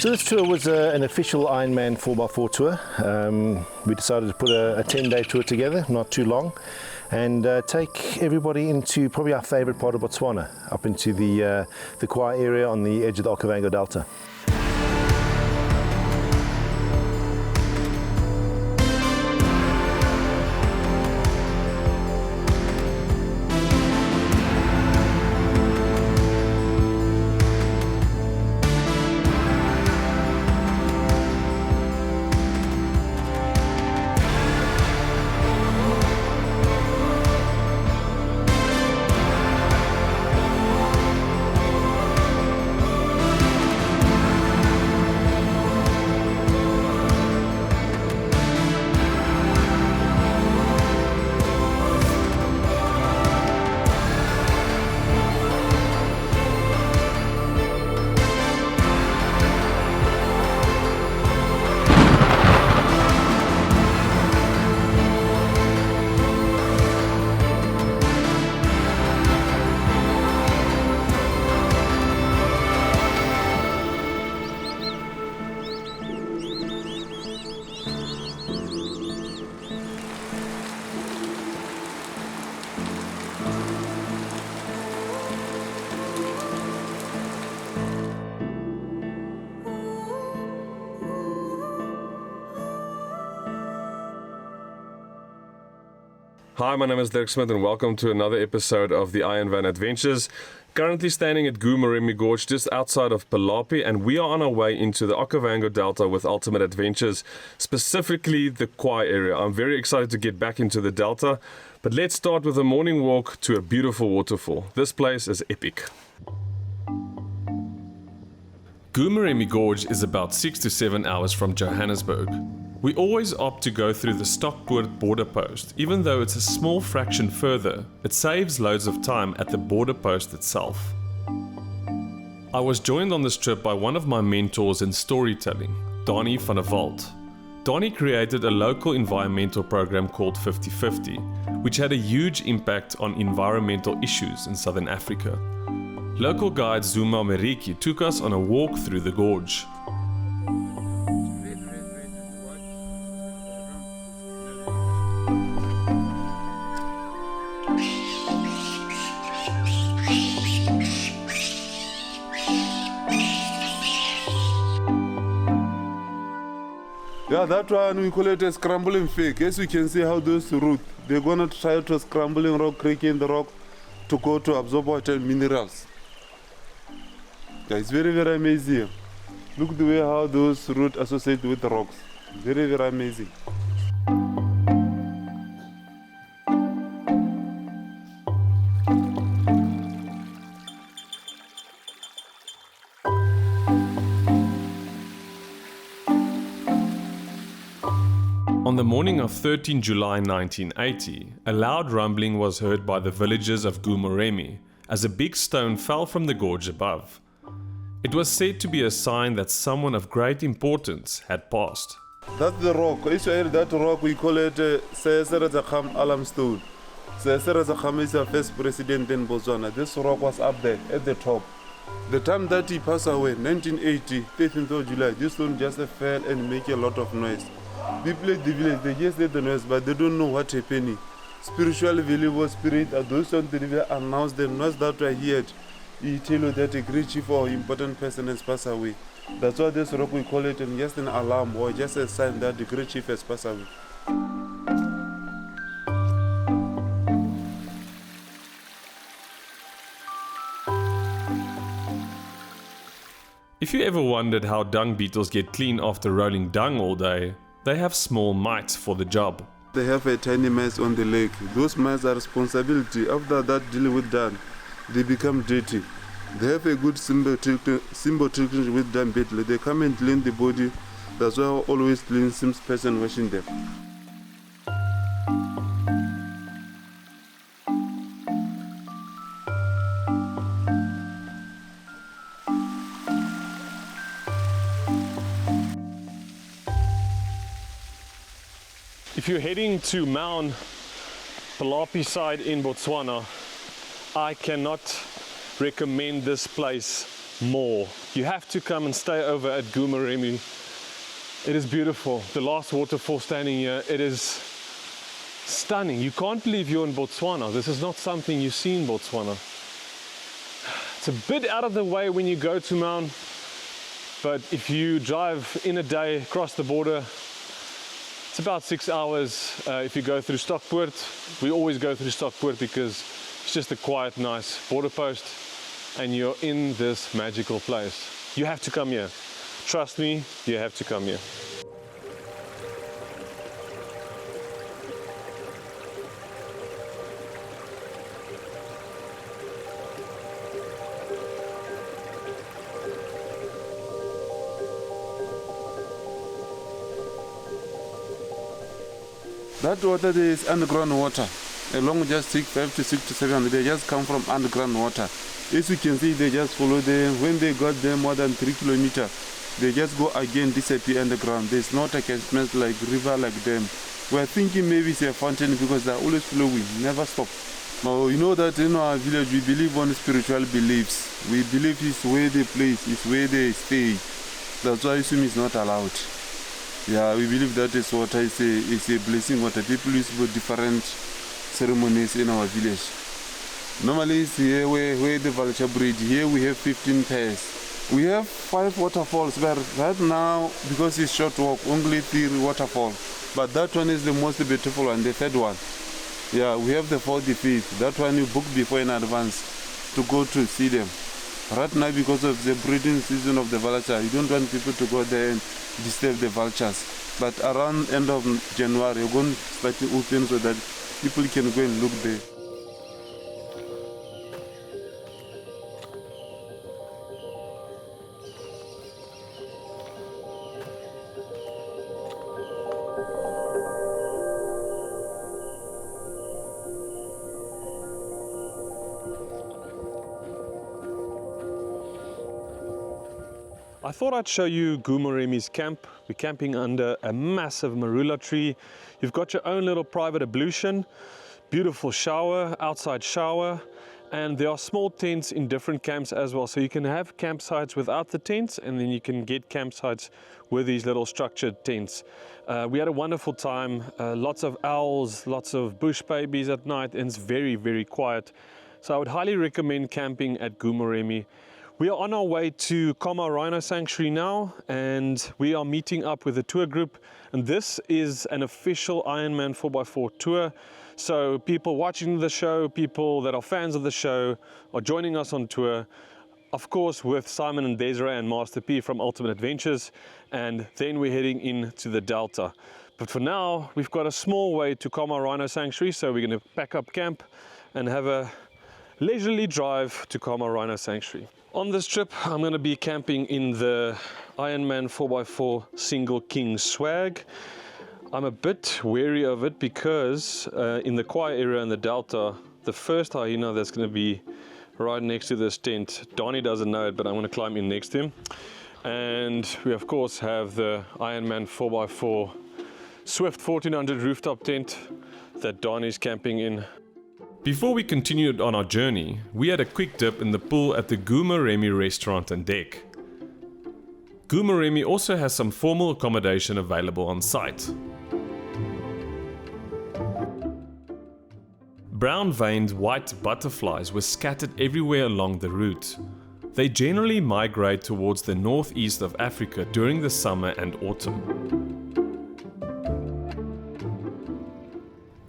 So this tour was an official Ironman 4x4 tour. We decided to put a 10-day tour together, not too long, and take everybody into probably our favourite part of Botswana, up into the Khwai area on the edge of the Okavango Delta. Hi, my name is Dirk Smith and welcome to another episode of the Ironvan Adventures. Currently standing at Goo-Moremi Gorge just outside of Palapi, and we are on our way into the Okavango Delta with Ultimate Adventures, specifically the Khwai area. I'm very excited to get back into the Delta, but let's start with a morning walk to a beautiful waterfall. This place is epic. Goo-Moremi Gorge is about 6 to 7 hours from Johannesburg. We always opt to go through the Stockpoort border post. Even though it's a small fraction further, it saves loads of time at the border post itself. I was joined on this trip by one of my mentors in storytelling, Donnie van der Walt. Donnie created a local environmental program called 50/50, which had a huge impact on environmental issues in Southern Africa. Local guide Zuma Meriki took us on a walk through the gorge. Yeah, that one we call it a scrambling fake. As you can see how those root, they're gonna try to scrambling rock, cracking the rock to go to absorb water and minerals. Yeah, it's very, very amazing. Look the way how those roots associate with the rocks. Very, very amazing. On the morning of 13 July 1980, a loud rumbling was heard by the villagers of Goo-Moremi as a big stone fell from the gorge above. It was said to be a sign that someone of great importance had passed. That's the rock. Israel, that rock we call it Khama Alam Stone. Khama is the first president in Botswana. This rock was up there at the top. The time that he passed away, 1980, 13th of July, this stone just fell and make a lot of noise. People at the village, they just hear the noise, but they don't know what's happening. Spiritual believers, spirit, are those ones that announce the noise that I heard. He tell you that a great chief or important person has passed away. That's why this rock we call it and just an alarm or just a sign that the great chief has passed away. If you ever wondered how dung beetles get clean after rolling dung all day, they have small mites for the job. They have a tiny mice on the lake. Those mice are responsibility. After that, dealing with dung, they become dirty. They have a good symbiotic with dung beetle. They come and clean the body. That's why I always clean some person washing them. If you're heading to Maun, Palapi side in Botswana, I cannot recommend this place more. You have to come and stay over at Goo-Moremi. It is beautiful. The last waterfall standing here, it is stunning. You can't believe you're in Botswana. This is not something you see in Botswana. It's a bit out of the way when you go to Maun, but if you drive in a day across the border, it's about 6 hours. If you go through Stockpoort, we always go through Stockpoort because it's just a quiet, nice border post, and you're in this magical place. You have to come here. Trust me, you have to come here. That water there is underground water. Along just 5 to 6 to 7, they just come from underground water. As you can see, they just follow them. When they got there more than 3 kilometers, they just go again, disappear underground. There's no catchment like river like them. We're thinking maybe it's a fountain because they're always flowing, never stop. Now, you know that in our village, we believe on spiritual beliefs. We believe it's where they place, it's where they stay. That's why swimming is not allowed. Yeah, we believe that this water is a blessing water. People use for different ceremonies in our village. Normally it's here where the vulture breed. Here we have 15 pairs. We have 5 waterfalls, but right now, because it's short walk, only 3 waterfalls. But that one is the most beautiful one, the 3rd one. Yeah, we have the 4th, the 5th. That one you book before in advance to go to see them. Right now, because of the breeding season of the vulture, you don't want people to go there and disturb the vultures. But around end of January, you're going to start to open so that people can go and look there. I thought I'd show you Goo-Moremi's camp. We're camping under a massive marula tree. You've got your own little private ablution, beautiful shower, outside shower, and there are small tents in different camps as well. So you can have campsites without the tents, and then you can get campsites with these little structured tents. We had a wonderful time, lots of owls, lots of bush babies at night, and it's very, very quiet. So I would highly recommend camping at Goo-Moremi. We are on our way to Khama Rhino Sanctuary now, and we are meeting up with a tour group, and this is an official Ironman 4x4 tour. So people watching the show, people that are fans of the show are joining us on tour, of course with Simon and Desiree and Master P from Ultimate Adventures, and then we're heading into the Delta. But for now, we've got a small way to Khama Rhino Sanctuary, so we're going to pack up camp and have a leisurely drive to Khama Rhino Sanctuary. On this trip, I'm going to be camping in the Ironman 4x4 Single King swag. I'm a bit wary of it because in the Khwai area in the Delta, the first hyena that's going to be right next to this tent, Donnie doesn't know it, but I'm going to climb in next to him. And we of course have the Ironman 4x4 Swift 1400 rooftop tent that Donnie's camping in. Before we continued on our journey, we had a quick dip in the pool at the Goo-Moremi restaurant and deck. Goo-Moremi also has some formal accommodation available on site. Brown-veined white butterflies were scattered everywhere along the route. They generally migrate towards the northeast of Africa during the summer and autumn.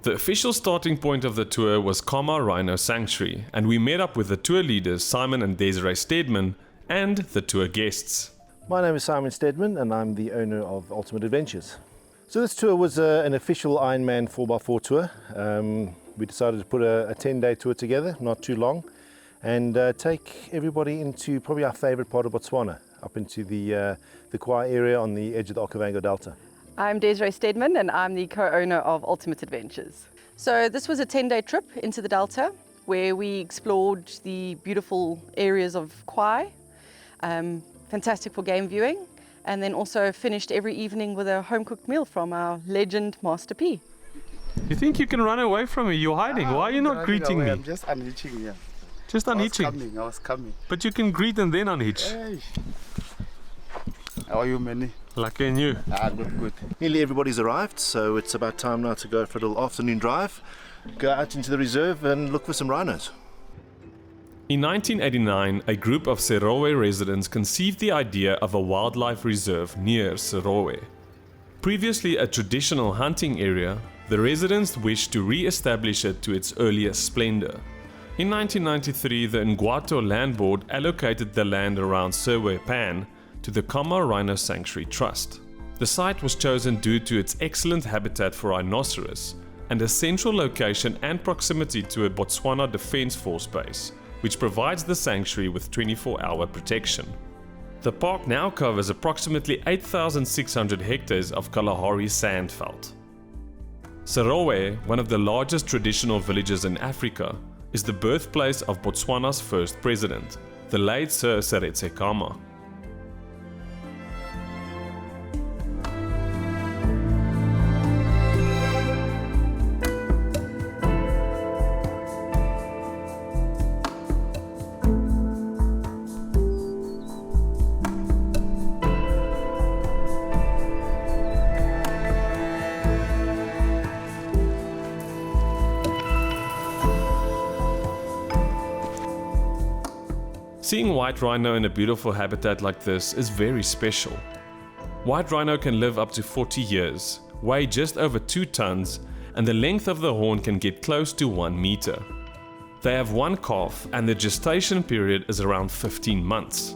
The official starting point of the tour was Khama Rhino Sanctuary, and we met up with the tour leaders Simon and Desiree Stedman and the tour guests. My name is Simon Stedman and I'm the owner of Ultimate Adventures. So this tour was an official Ironman 4x4 tour. We decided to put a 10-day tour together, not too long, and take everybody into probably our favourite part of Botswana, up into the Khwai area on the edge of the Okavango Delta. I'm Desiree Stedman and I'm the co-owner of Ultimate Adventures. So this was a 10-day trip into the Delta where we explored the beautiful areas of Khwai, fantastic for game viewing, and then also finished every evening with a home-cooked meal from our legend Master P. You think you can run away from me? You're hiding. Why are you not greeting me? I'm just unleashing here. Just unhitching. I was coming. But you can greet and then unhitch. Hey. How are you, Manny? Lucky and you. Good. Nearly everybody's arrived, so it's about time now to go for a little afternoon drive, go out into the reserve and look for some rhinos. In 1989, a group of Serowe residents conceived the idea of a wildlife reserve near Serowe. Previously a traditional hunting area, the residents wished to re-establish it to its earlier splendor. In 1993, the Ngwato Land Board allocated the land around Serowe Pan to the Khama Rhino Sanctuary Trust. The site was chosen due to its excellent habitat for rhinoceros and a central location and proximity to a Botswana Defence Force base, which provides the sanctuary with 24-hour protection. The park now covers approximately 8,600 hectares of Kalahari sandveld. Serowe, one of the largest traditional villages in Africa, is the birthplace of Botswana's first president, the late Sir Seretse Khama. Seeing white rhino in a beautiful habitat like this is very special. White rhino can live up to 40 years, weigh just over 2 tons, and the length of the horn can get close to 1 meter. They have one calf and the gestation period is around 15 months.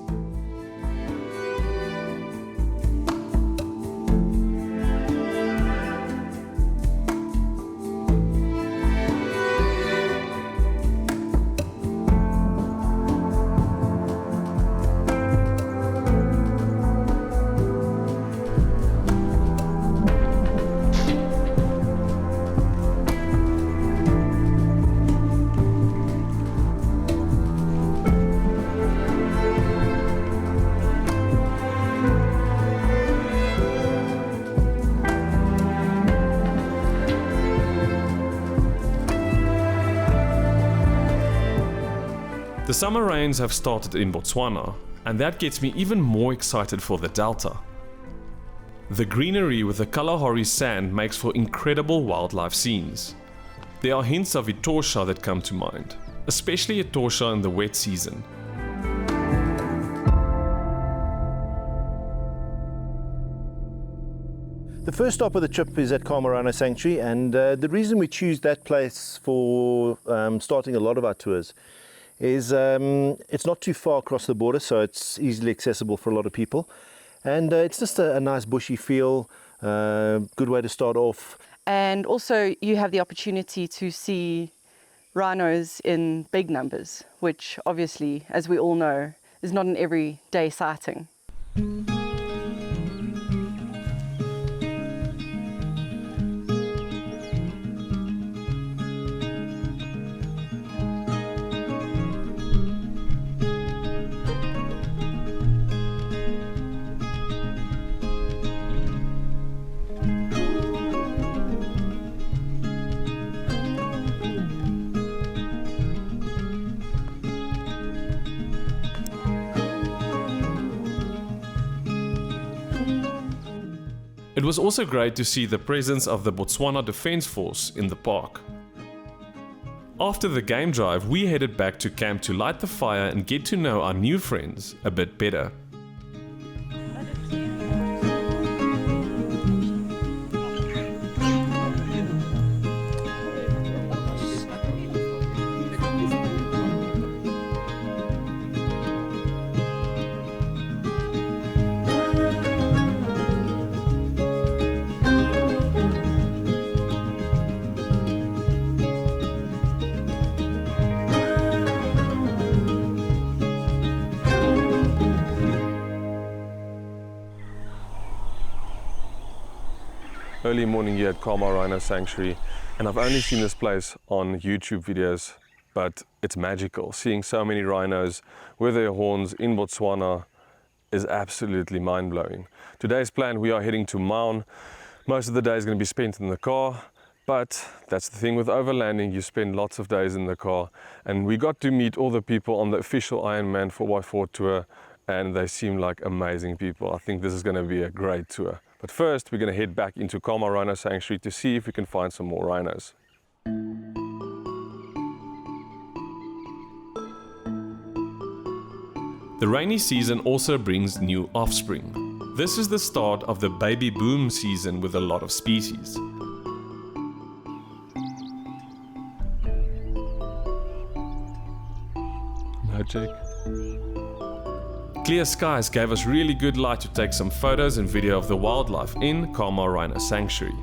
The summer rains have started in Botswana, and that gets me even more excited for the Delta. The greenery with the Kalahari sand makes for incredible wildlife scenes. There are hints of etosha that come to mind, especially etosha in the wet season. The first stop of the trip is at Khama Rhino Sanctuary, and the reason we choose that place for starting a lot of our tours is it's not too far across the border, so it's easily accessible for a lot of people, and it's just a nice bushy feel, good way to start off. And also you have the opportunity to see rhinos in big numbers, which obviously, as we all know, is not an everyday sighting. It was also great to see the presence of the Botswana Defence Force in the park. After the game drive, we headed back to camp to light the fire and get to know our new friends a bit better. Early morning here at Khama Rhino Sanctuary, and I've only seen this place on YouTube videos, but it's magical. Seeing so many rhinos with their horns in Botswana is absolutely mind-blowing. Today's plan, we are heading to Maun. Most of the day is going to be spent in the car, But that's the thing with overlanding, you spend lots of days in the car, and we got to meet all the people on the official Ironman 4x4 tour, and they seem like amazing people. I think this is going to be a great tour. But first, we're going to head back into Khama Rhino Sanctuary to see if we can find some more rhinos. The rainy season also brings new offspring. This is the start of the baby boom season with a lot of species. Magic. Clear skies gave us really good light to take some photos and video of the wildlife in Khama Rhino Sanctuary.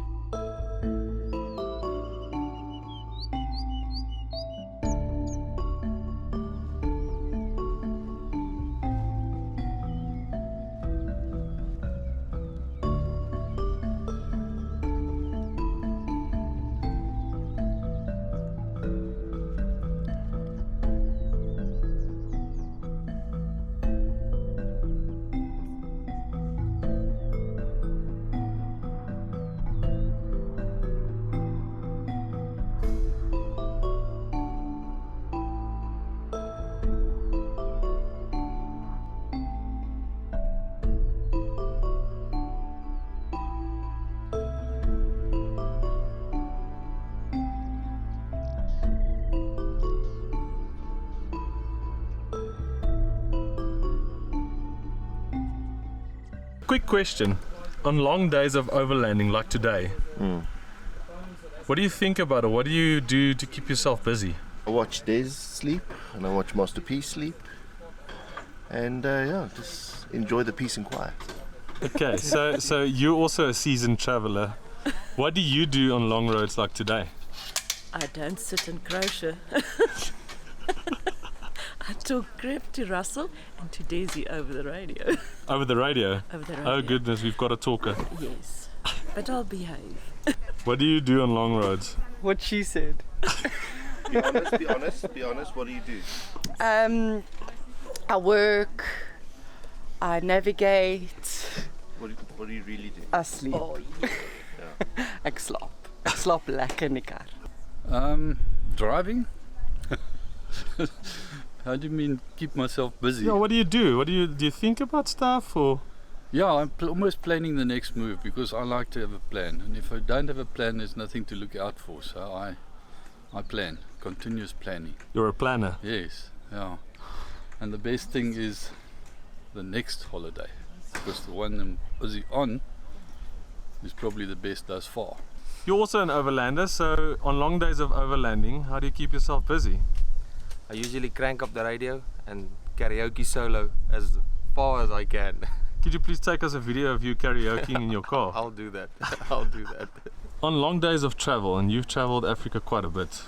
Quick question, on long days of overlanding like today, what do you think about it? What do you do to keep yourself busy? I watch Des sleep and I watch Master P sleep, and yeah, just enjoy the peace and quiet. Okay, so you're also a seasoned traveler. What do you do on long roads like today? I don't sit and crochet. I talk crap to Russell and to Daisy over the radio. Over the radio? Over the radio. Oh goodness, we've got a talker. Yes, but I'll behave. What do you do on long roads? What she said. Be honest, what do you do? I work, I navigate, What do you really do? I sleep. Oh, yeah. Ek slaap. Ek slaap lekker in die kar. Driving? How do you mean keep myself busy? Yeah, what do you do? Do you think about stuff or? Yeah, I'm almost planning the next move because I like to have a plan. And if I don't have a plan, there's nothing to look out for. So I plan, continuous planning. You're a planner? Yes, yeah. And the best thing is the next holiday, because the one I'm busy on is probably the best thus far. You're also an overlander, so on long days of overlanding, how do you keep yourself busy? I usually crank up the radio and karaoke solo as far as I can. Could you please take us a video of you karaokeing in your car? I'll do that. I'll do that. On long days of travel, and you've traveled Africa quite a bit,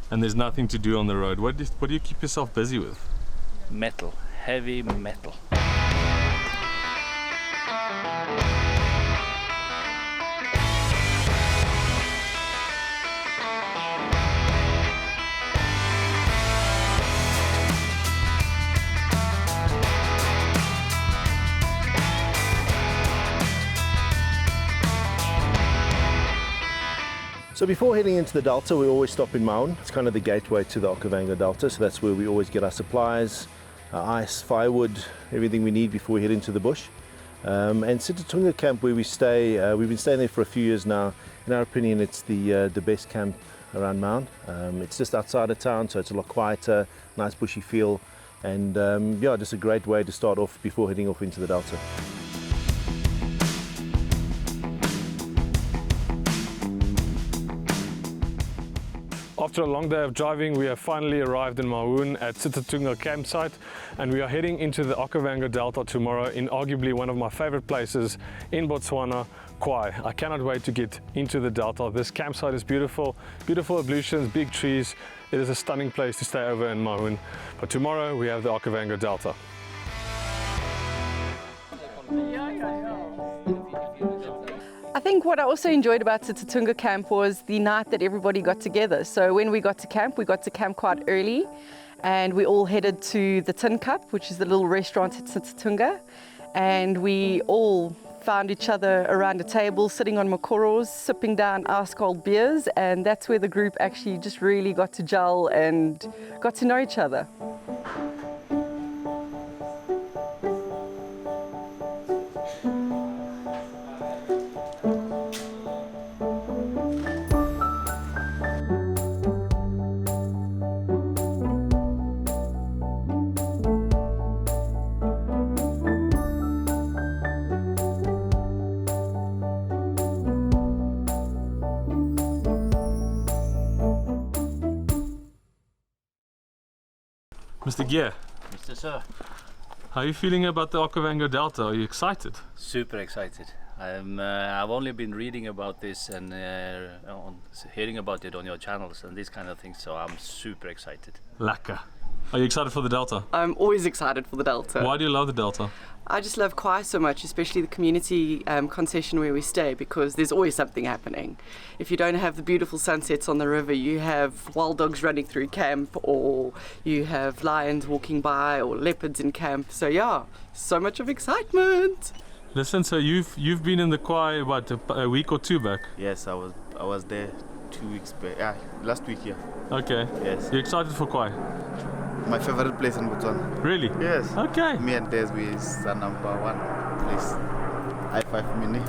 and there's nothing to do on the road, what do you keep yourself busy with? Metal, heavy metal. So before heading into the Delta, we always stop in Maun. It's kind of the gateway to the Okavango Delta, so that's where we always get our supplies, our ice, firewood, everything we need before we head into the bush. And Sitatunga camp where we stay, we've been staying there for a few years now. In our opinion, it's the best camp around Maun. It's just outside of town, so it's a lot quieter, nice bushy feel, and yeah, just a great way to start off before heading off into the Delta. After a long day of driving, we have finally arrived in Maun at Sitatunga campsite, and we are heading into the Okavango Delta tomorrow in arguably one of my favorite places in Botswana, Khwai. I cannot wait to get into the Delta. This campsite is beautiful, beautiful ablutions, big trees. It is a stunning place to stay over in Maun. But tomorrow we have the Okavango Delta. I think what I also enjoyed about Sitatunga camp was the night that everybody got together. So when we got to camp quite early, and we all headed to the Tin Cup, which is the little restaurant at Sitatunga, and we all found each other around a table, sitting on makoros, sipping down ice cold beers, and that's where the group actually just really got to gel and got to know each other. Mr. Gear, Mr. Sir, how are you feeling about the Okavango Delta? Are you excited? super excited. I've only been reading about this and hearing about it on your channels and these kind of things, so I'm super excited. Lekker. Are you excited for the Delta? I'm always excited for the Delta. Why do you love the Delta? I just love Khwai so much, especially the community concession where we stay, because there's always something happening. If you don't have the beautiful sunsets on the river, you have wild dogs running through camp, or you have lions walking by, or leopards in camp. So yeah, so much of excitement. Listen, so you've been in the Khwai what a week or two back? Yes, I was there 2 weeks back. Last week, yeah. Okay. Yes. You excited for Khwai? My favorite place in Botswana. Really? Yes. Okay. Me and Des, we is the #1 place. High five, Mini.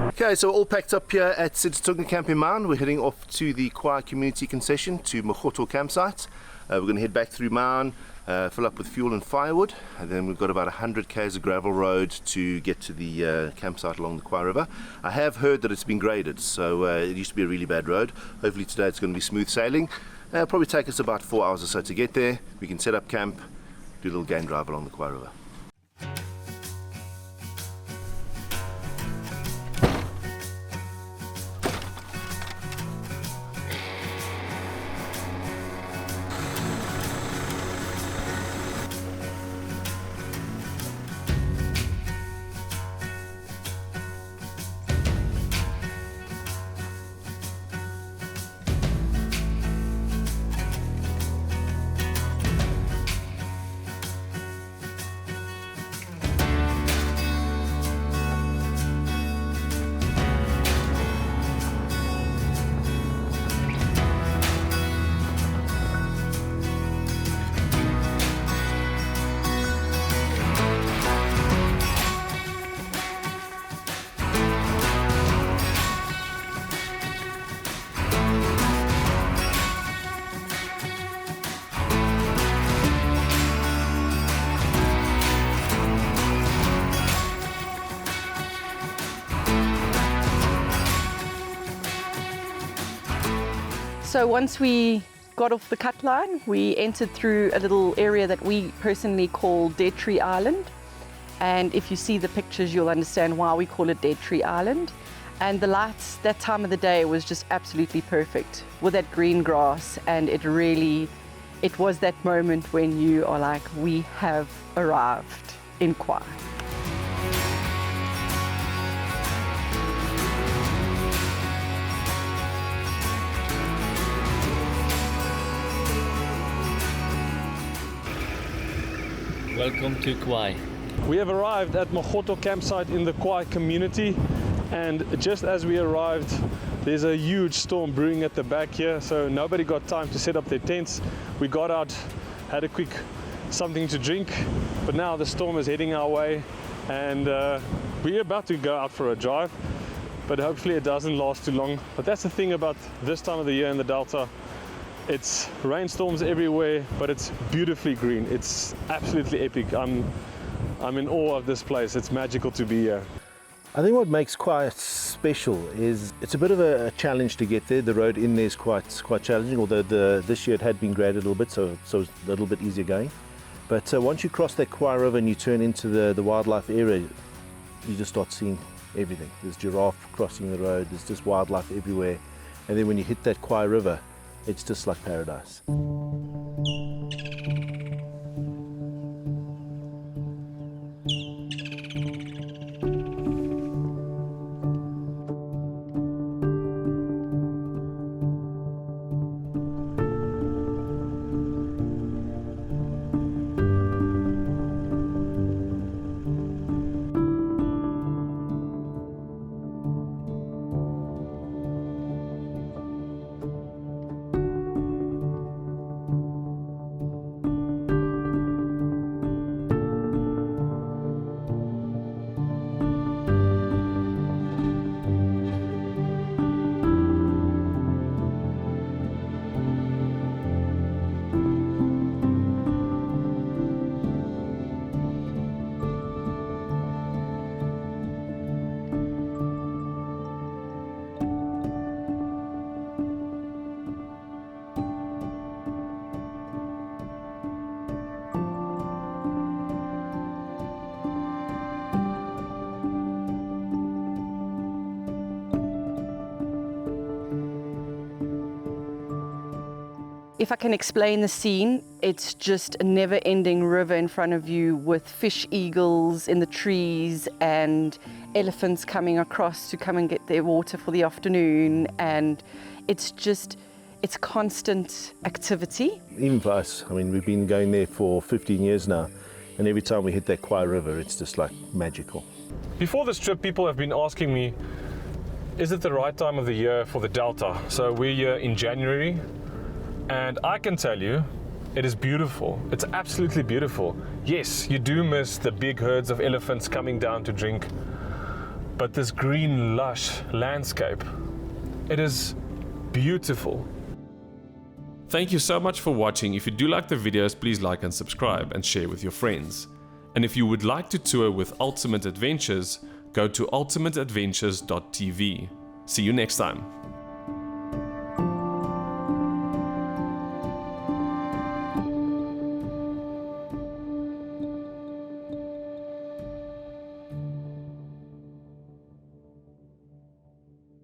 Okay, so we're all packed up here at Sitsutunga Camp in Maun. We're heading off to the Khwai Community Concession to Mokgoto campsite. We're going to head back through Maun, fill up with fuel and firewood, and then we've got about 100 k's of gravel road to get to the campsite along the Khwai River. I have heard that it's been graded, so it used to be a really bad road. Hopefully today it's going to be smooth sailing. It'll probably take us about 4 hours or so to get there. We can set up camp, do a little game drive along the Khwai River. So once we got off the cut line, we entered through a little area that we personally call Dead Tree Island. And if you see the pictures, you'll understand why we call it Dead Tree Island. And the lights, that time of the day was just absolutely perfect with that green grass. And it was that moment when you are like, we have arrived in Khwai. Welcome to Khwai. We have arrived at Mokgoto campsite in the Khwai community, and just as we arrived, there's a huge storm brewing at the back here, so nobody got time to set up their tents. We got out, had a quick something to drink, but now the storm is heading our way, and we're about to go out for a drive, but hopefully it doesn't last too long. But that's the thing about this time of the year in the Delta. It's rainstorms everywhere, but it's beautifully green. It's absolutely epic. I'm in awe of this place. It's magical to be here. I think what makes Khwai special is it's a bit of a challenge to get there. The road in there is quite challenging, although this year it had been graded a little bit, so it's a little bit easier going. But once you cross that Khwai River and you turn into the wildlife area, you just start seeing everything. There's giraffe crossing the road, there's just wildlife everywhere. And then when you hit that Khwai River, it's just like paradise. If I can explain the scene, it's just a never-ending river in front of you with fish eagles in the trees and elephants coming across to come and get their water for the afternoon, and it's constant activity. Even for us, I mean, we've been going there for 15 years now, and every time we hit that Khwai River, it's just like magical. Before this trip, people have been asking me, is it the right time of the year for the Delta? So we're here in January, and I can tell you, it is beautiful. It's absolutely beautiful. Yes, you do miss the big herds of elephants coming down to drink, but this green, lush landscape, it is beautiful. Thank you so much for watching. If you do like the videos, please like and subscribe and share with your friends. And if you would like to tour with Ultimate Adventures, go to ultimateadventures.tv. See you next time.